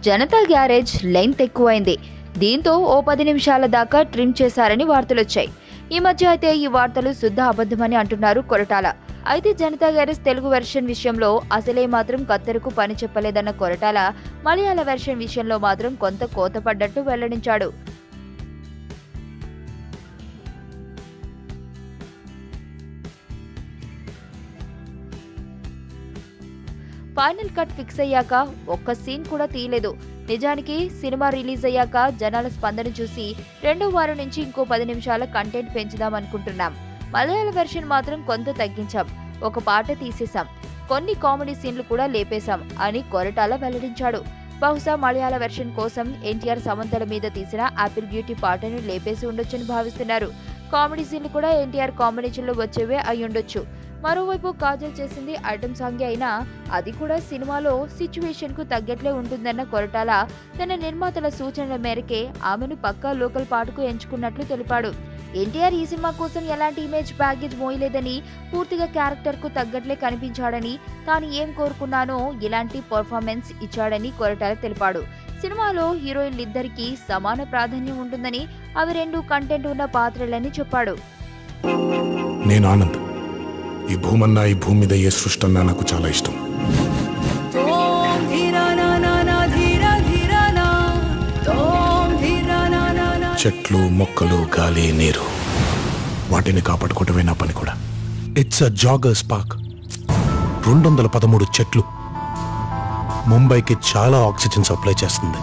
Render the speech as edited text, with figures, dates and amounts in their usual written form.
Janata garage length ఎక్కువైంది. దీంతో ఓ 10 నిమిషాల దాకా ట్రిమ్ చేశారని వార్తలొచ్చాయి. ఈ మధ్య అయితే ఈ వార్తలు శుద్ధ అబద్ధమని అంటున్నారు కొరటాల. అయితే జనతా గ్యారేజ్ తెలుగు వెర్షన్ విషయంలో అసలే మాత్రం కత్తెరకు పని చెప్పలేదన్న కొరటాల మలయాళ వెర్షన్ విషయంలో మాత్రం కొంత కోత పడ్డట్టు వెల్లడించాడు. ఫైనల్ కట్ ఫిక్స్ అయ్యాక ఒక్క సీన్ కూడా తీయలేదు. నిజానికి సినిమా రిలీజ్ అయ్యాక జనాల స్పందన చూసి రెండో వారం నుంచి ఇంకో 10 నిమిషాల కంటెంట్ పెంచుదాం అనుకుంటున్నాం. మలయాళ వెర్షన్ మాత్రం కొంత తగ్గించాం, ఒక పాట తీసేశాం, కొన్ని కామెడీ సీన్లు కూడా లేపేశాం అని కొరటాల వెల్లడించాడు. బహుశా మలయాళ వెర్షన్ కోసం ఎన్టీఆర్ సమంతల మీద తీసిన ఆపిల్ బ్యూటీ పాటను లేపేసి ఉండొచ్చని భావిస్తున్నారు. కామెడీ సీన్లు కూడా ఎన్టీఆర్ కాంబినేషన్ లో వచ్చేవే అయ్యుండొచ్చు. మరోవైపు కాజల్ చేసింది ఐటమ్ సాంగ్ అయినా అది కూడా సినిమాలో సిచ్యువేషన్ కు తగ్గట్లే ఉంటుందన్న కొరటాల తన నిర్మాతల సూచనల మేరకే ఆమెను పక్కా లోకల్ పాటకు ఎంచుకున్నట్లు తెలిపాడు. ఎన్టీఆర్ ఈ సినిమా కోసం ఎలాంటి ఇమేజ్ బ్యాగేజ్ మోయలేదని, పూర్తిగా క్యారెక్టర్ కు తగ్గట్లే కనిపించాడని, తాను ఏం కోరుకున్నానో ఇలాంటి పర్ఫార్మెన్స్ ఇచ్చాడని కొరటాల తెలిపాడు. సినిమాలో హీరోయిన్లిద్దరికీ సమాన ప్రాధాన్యం ఉంటుందని, అవి రెండు కంటెంట్ ఉన్న పాత్రలని చెప్పాడు. నేను ఆనంద్. ఈ భూమన్నా, ఈ భూమి మీద ఏ సృష్టి అన్నా నాకు చాలా ఇష్టం. చెట్లు, మొక్కలు, గాలి, నీరు, వాటిని కాపాడుకోవటమే నా పని కూడా. It's a joggers park. 213 చెట్లు ముంబైకి చాలా ఆక్సిజన్ సప్లై చేస్తుంది.